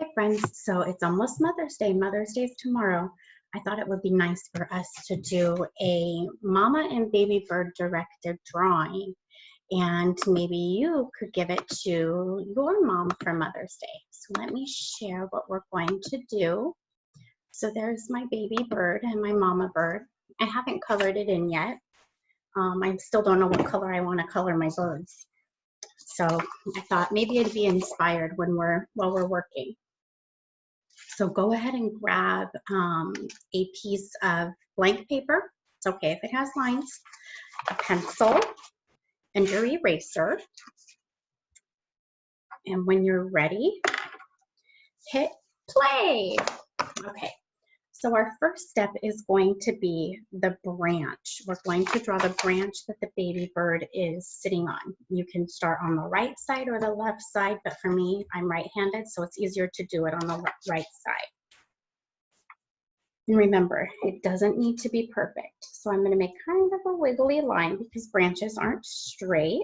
Hi friends, so it's almost Mother's Day. Mother's Day is tomorrow. I thought it would be nice for us to do a mama and baby bird directed drawing, and maybe you could give it to your mom for Mother's Day. So let me share what we're going to do. So there's my baby bird and my mama bird. I haven't colored it in yet. I still don't know what color I want to color my birds. So I thought maybe it'd be inspired while we're working. So go ahead and grab a piece of blank paper. It's okay if it has lines, a pencil, and your eraser. And when you're ready, hit play. Okay, so our first step is going to be the branch. We're going to draw the branch that the baby bird is sitting on. You can start on the right side or the left side, but for me, I'm right-handed, so it's easier to do it on the right side. And remember, it doesn't need to be perfect. So I'm going to make kind of a wiggly line because branches aren't straight.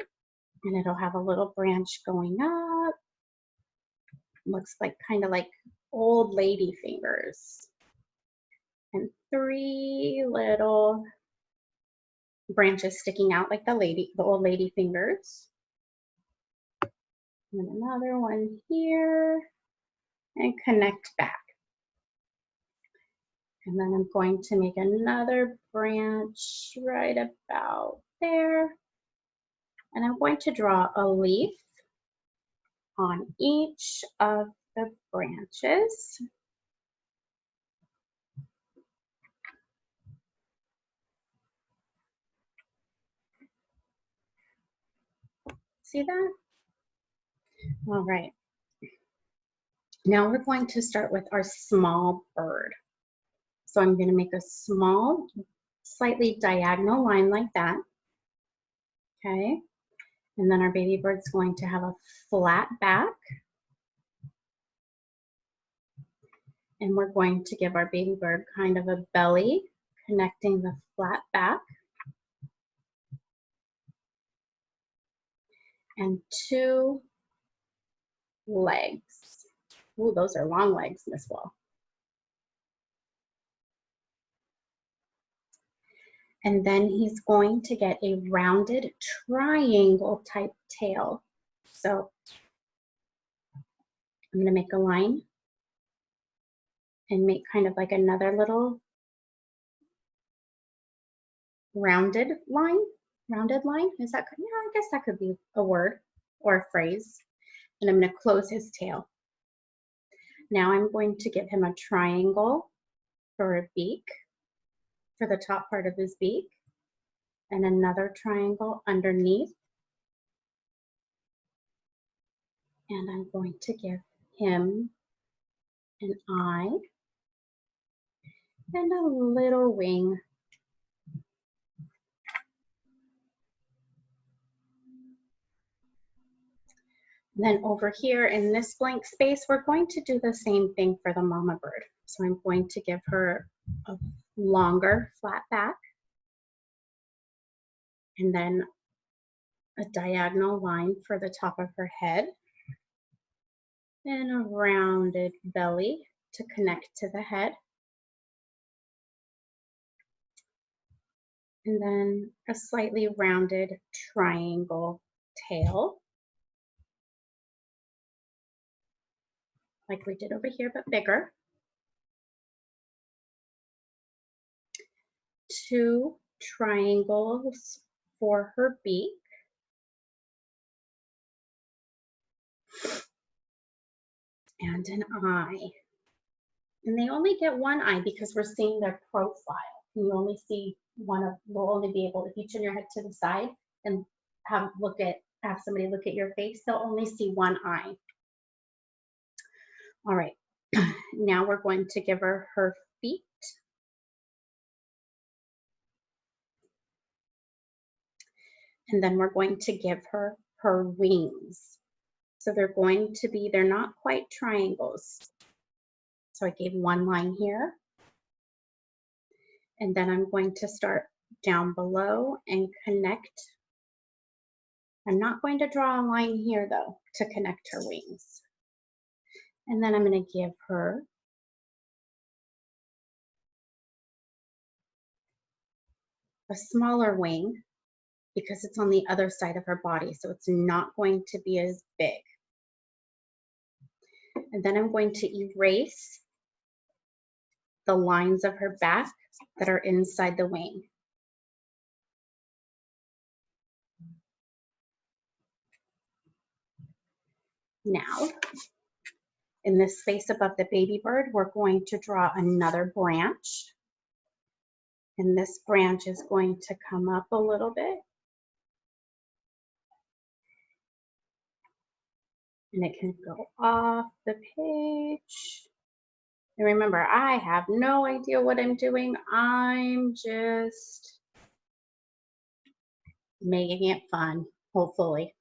And it'll have a little branch going up. Looks like kind of like old lady fingers. And 3 little branches sticking out like the old lady fingers. And another one here. And connect back. And then I'm going to make another branch right about there. And I'm going to draw a leaf on each of the branches. See that? All right. Now we're going to start with our small bird. So I'm going to make a small, slightly diagonal line like that. Okay. And then our baby bird's going to have a flat back. And we're going to give our baby bird kind of a belly, connecting the flat back. And 2 legs. Ooh, those are long legs, Miss Wall. And then he's going to get a rounded triangle type tail. So I'm going to make a line and make kind of like another little rounded line. Rounded line? Is that, yeah, I guess that could be a word or a phrase. And I'm going to close his tail. Now I'm going to give him a triangle for a beak, for the top part of his beak, and another triangle underneath. And I'm going to give him an eye and a little wing. Then over here in this blank space, we're going to do the same thing for the mama bird. So I'm going to give her a longer flat back and then a diagonal line for the top of her head and a rounded belly to connect to the head. And then a slightly rounded triangle tail, like we did over here, but bigger. 2 triangles for her beak. And an eye. And they only get 1 eye because we're seeing their profile. You only see one of, we'll only be able, if you turn your head to the side and have somebody look at your face, they'll only see 1 eye. All right, now we're going to give her her feet. And then we're going to give her her wings. So they're not quite triangles. So I gave 1 line here. And then I'm going to start down below and connect. I'm not going to draw a line here though to connect her wings. And then I'm going to give her a smaller wing because it's on the other side of her body, so it's not going to be as big. And then I'm going to erase the lines of her back that are inside the wing. Now, in this space above the baby bird, we're going to draw another branch. And this branch is going to come up a little bit. And it can go off the page. And remember, I have no idea what I'm doing. I'm just making it fun, hopefully.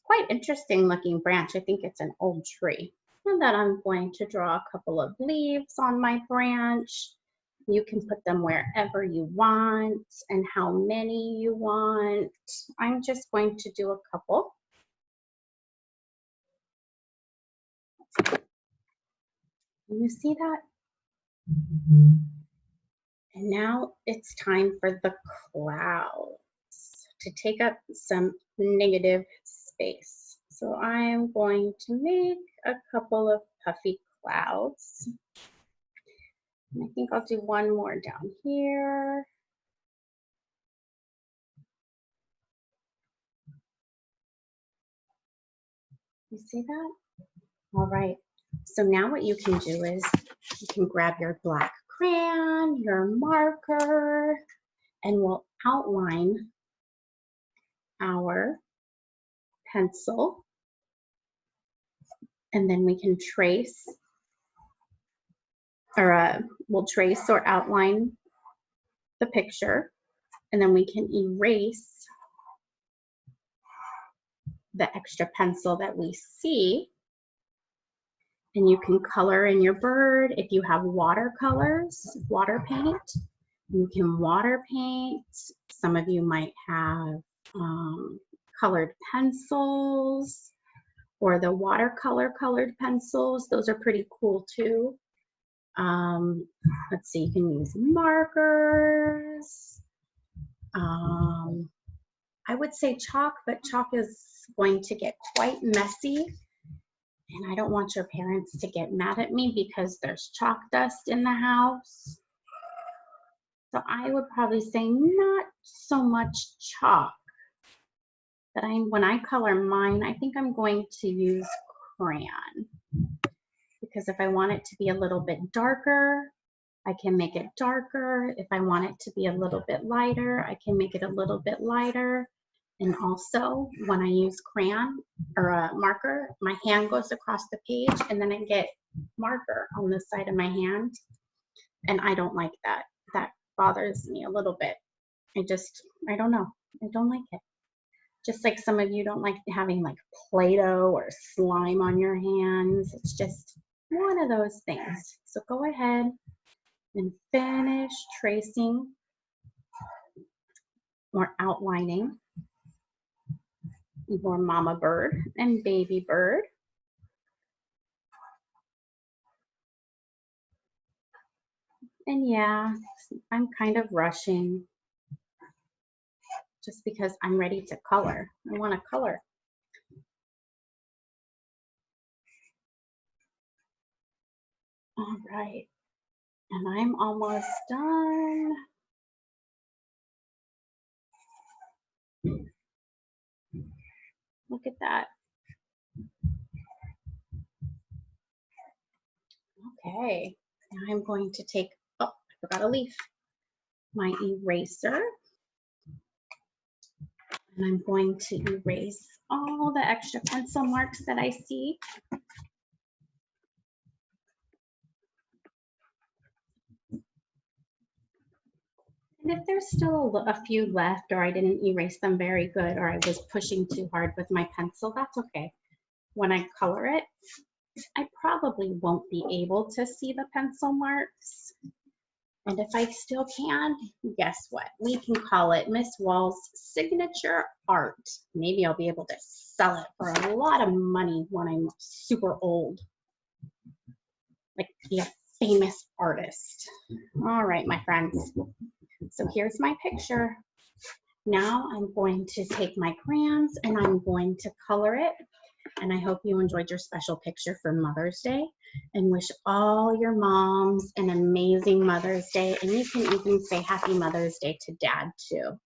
Quite interesting looking branch. I think it's an old tree. And then I'm going to draw a couple of leaves on my branch. You can put them wherever you want and how many you want. I'm just going to do a couple. You see that? And now it's time for the clouds to take up some negative space. So I'm going to make a couple of puffy clouds. And I think I'll do one more down here. You see that? All right. So now what you can do is you can grab your black crayon, your marker, and we'll outline our pencil. And then we can trace, or we'll trace or outline the picture. And then we can erase the extra pencil that we see. And you can color in your bird. If you have watercolors, water paint, you can water paint. Some of you might have colored pencils or the watercolor colored pencils. Those are pretty cool too. Let's see, you can use markers. I would say chalk, but chalk is going to get quite messy. And I don't want your parents to get mad at me because there's chalk dust in the house. So I would probably say not so much chalk. But when I color mine, I think I'm going to use crayon. Because if I want it to be a little bit darker, I can make it darker. If I want it to be a little bit lighter, I can make it a little bit lighter. And also, when I use crayon or a marker, my hand goes across the page and then I get marker on the side of my hand. And I don't like that. That bothers me a little bit. I don't know. I don't like it. Just like some of you don't like having like Play-Doh or slime on your hands. It's just one of those things. So go ahead and finish tracing or outlining your mama bird and baby bird. And yeah, I'm kind of rushing just because I'm ready to color. I want to color. All right, and I'm almost done. Look at that. Okay, now I'm going to take, oh, I forgot a leaf, my eraser. And I'm going to erase all the extra pencil marks that I see. And if there's still a few left, or I didn't erase them very good, or I was pushing too hard with my pencil, that's okay. When I color it, I probably won't be able to see the pencil marks. And if I still can, guess what? We can call it Miss Wall's signature art. Maybe I'll be able to sell it for a lot of money when I'm super old, like be a famous artist. All right, my friends. So here's my picture. Now I'm going to take my crayons and I'm going to color it. And I hope you enjoyed your special picture for Mother's Day, and wish all your moms an amazing Mother's Day. And you can even say Happy Mother's Day to Dad too.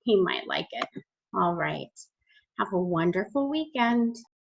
He might like it. All right. Have a wonderful weekend.